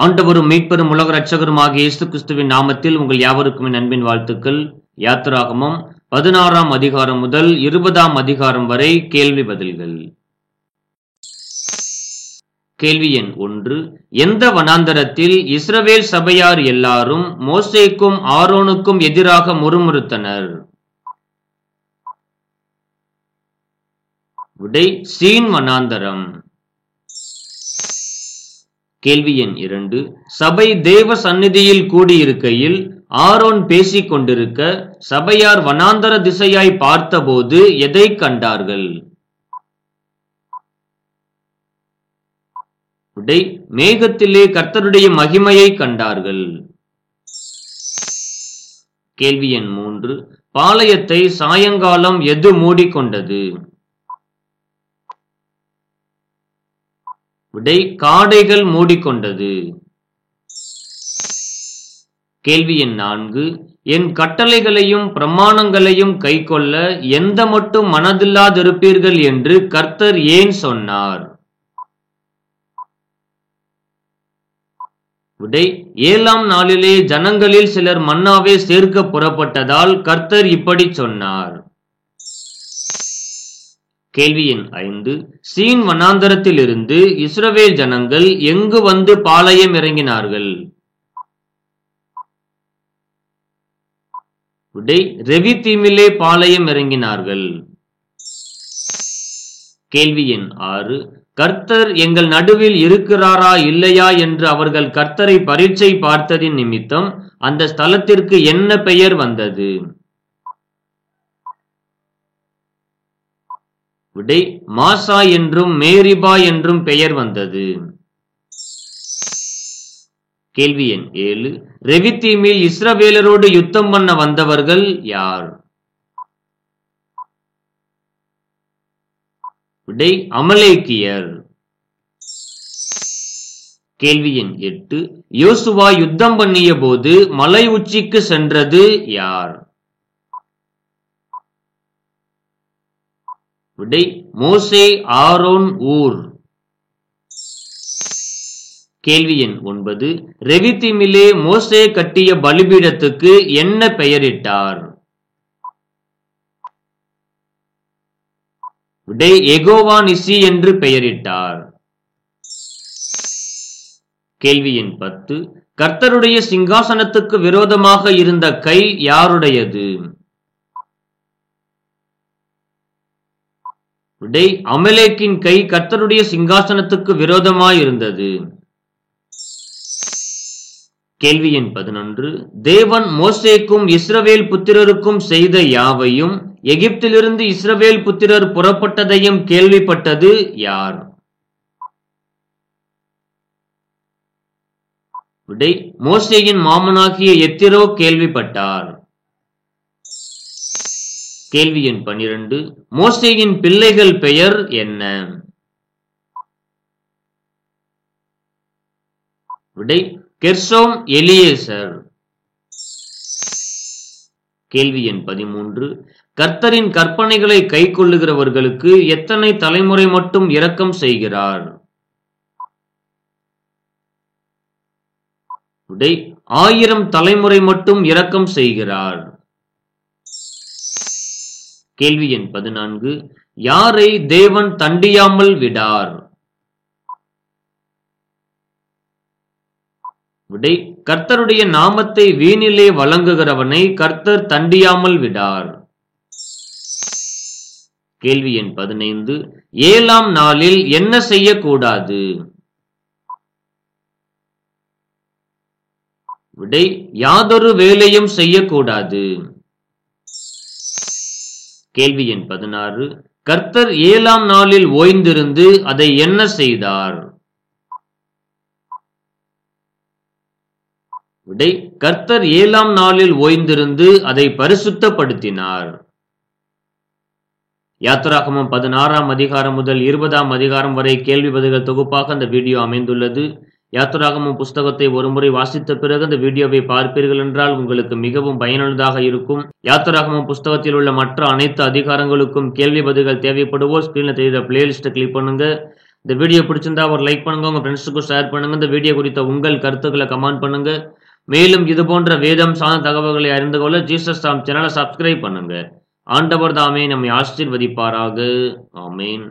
ஆண்டவரும் மீட்பெரும் உலக இரட்சகருமாகிய இயேசு கிறிஸ்துவின் நாமத்தில் உங்கள் யாவருக்கும் என் அன்பின் வாழ்த்துக்கள். யாத்திராகமம் 16ஆம் அதிகாரம் முதல் 20ஆம் அதிகாரம் வரை கேள்வி பதில்கள். கேள்வி எண் 1. எந்த வனாந்தரத்தில் இஸ்ரவேல் சபையார் எல்லாரும் மோசேக்கும் ஆரோனுக்கும் எதிராக முறுமுறுத்தனர்? விடை சீன் வனாந்தரம். கேள்வி எண் 2. சபை தேவ சந்நிதியில் கூடியிருக்கையில் ஆரோன் பேசிக் கொண்டிருக்க சபையார் வனாந்தர திசையாய் பார்த்தபோது எதை கண்டார்கள்? விடை மேகத்திலே கர்த்தருடைய மகிமையை கண்டார்கள். கேள்வி எண் 3. பாளையத்தை சாயங்காலம் எது மூடிக்கொண்டது? விடை காடைகள் மூடிக்கொண்டது. கேள்வி எண் 4. என் கட்டளைகளையும் பிரமாணங்களையும் கைக்கொள்ள எந்த மட்டும் மனதில்லாதிருப்பீர்கள் என்று கர்த்தர் ஏன் சொன்னார்? விடை 7ஆம் நாளிலே ஜனங்களில் சிலர் மன்னாவே சேர்க்க புறப்பட்டதால் கர்த்தர் இப்படி சொன்னார். கேள்வி எண் 5. சீன் வனாந்தரத்திலிருந்து இஸ்ரவேல் ஜனங்கள் எங்கு வந்து பாளையம் இறங்கினார்கள்? விடை ரெவிதீமிலே பாளையம் இறங்கினார்கள். கேள்வி எண் 6. கர்த்தர் எங்கள் நடுவில் இருக்கிறாரா இல்லையா என்று அவர்கள் கர்த்தரை பரீட்சை பார்த்ததின் நிமித்தம் அந்த ஸ்தலத்திற்கு என்ன பெயர் வந்தது? விடை மாசா என்றும் மேரிபா என்றும் பெயர் வந்தது. கேள்வி எண் 7. ரெவிதீமில் இஸ்ரவேலரோடு யுத்தம் பண்ண வந்தவர்கள் யார்? விடை அமலேக்கியர். கேள்வி எண் 8. யோசுவா யுத்தம் பண்ணிய போது மலை உச்சிக்கு சென்றது யார்? விடை மோசே, ஆரோன், ஊர். கேள்வி எண் 9. ரெவிதீமிலே மோசே கட்டிய பலிபீடத்துக்கு என்ன பெயரிட்டார்? விடை யெகோவா நிசி என்று பெயரிட்டார். கேள்வி எண் 10. கர்த்தருடைய சிங்காசனத்துக்கு விரோதமாக இருந்த கை யாருடையது? விடை அமலேக்கின் கை கர்த்தருடைய சிங்காசனத்துக்கு விரோதமாயிருந்தது. கேள்வி எண் 11. தேவன் மோசேக்கும் இஸ்ரவேல் புத்திரருக்கும் செய்த யாவையும் எகிப்திலிருந்து இஸ்ரவேல் புத்திரர் புறப்பட்டதையும் கேள்விப்பட்டது யார்? விடை மோசேயின் மாமனாகிய எத்திரோ கேள்விப்பட்டார். கேள்வி எண் 12. மோசேயின் பிள்ளைகள் பெயர் என்ன? விடை கெர்சோம், எலியேசர். கேள்வி எண் 13. கர்த்தரின் கற்பனைகளை கை கொள்ளுகிறவர்களுக்கு எத்தனை தலைமுறை மட்டும் இரக்கம் செய்கிறார்? விடை 1000 தலைமுறை மட்டும் இரக்கம் செய்கிறார். கேள்வி எண் 14. யாரை தேவன் தண்டியாமல் விடார்? விடை கர்த்தருடைய நாமத்தை வீணிலே வழங்குகிறவனை கர்த்தர் தண்டியாமல் விடார். கேள்வி எண் 15. 7ஆம் நாளில் என்ன செய்யக்கூடாது? விடை யாதொரு வேலையும் செய்யக்கூடாது. கேள்வி எண் 16. கர்த்தர் 7ஆம் நாளில் ஓய்ந்திருந்து அதை என்ன செய்தார்? விடை கர்த்தர் 7ஆம் நாளில் ஓய்ந்திருந்து அதை பரிசுத்தப்படுத்தினார். யாத்திராகமம் 16ஆம் அதிகாரம் முதல் 20ஆம் அதிகாரம் வரை கேள்வி பதில்கள் தொகுப்பாக அந்த வீடியோ அமைந்துள்ளது. யாத்திராகமம் புஸ்தகத்தை ஒருமுறை வாசித்த பிறகு அந்த வீடியோவை பார்ப்பீர்கள் என்றால் உங்களுக்கு மிகவும் பயனுள்ளதாக இருக்கும். யாத்திராகமம் புஸ்தகத்தில் உள்ள மற்ற அனைத்து அதிகாரங்களுக்கும் கேள்வி பதில்கள் தேவைப்படுவோர் ஸ்கிரீன்ல தெரியுற பிளேலிஸ்ட்டை கிளிக் பண்ணுங்க. இந்த வீடியோ பிடிச்சிருந்தா ஒரு லைக் பண்ணுங்க, உங்க ஃப்ரெண்ட்ஸுக்கும் ஷேர் பண்ணுங்க. இந்த வீடியோ குறித்த உங்கள் கருத்துக்களை கமெண்ட் பண்ணுங்க. மேலும் இது போன்ற வேதம் சார்ந்த தகவல்களை அறிந்து கொள்ள ஜீசஸ் தாம் சேனலை சப்ஸ்கிரைப் பண்ணுங்க. ஆண்டவர் தாமே நம்மை ஆசீர்வதிப்பாராக. ஆமென்.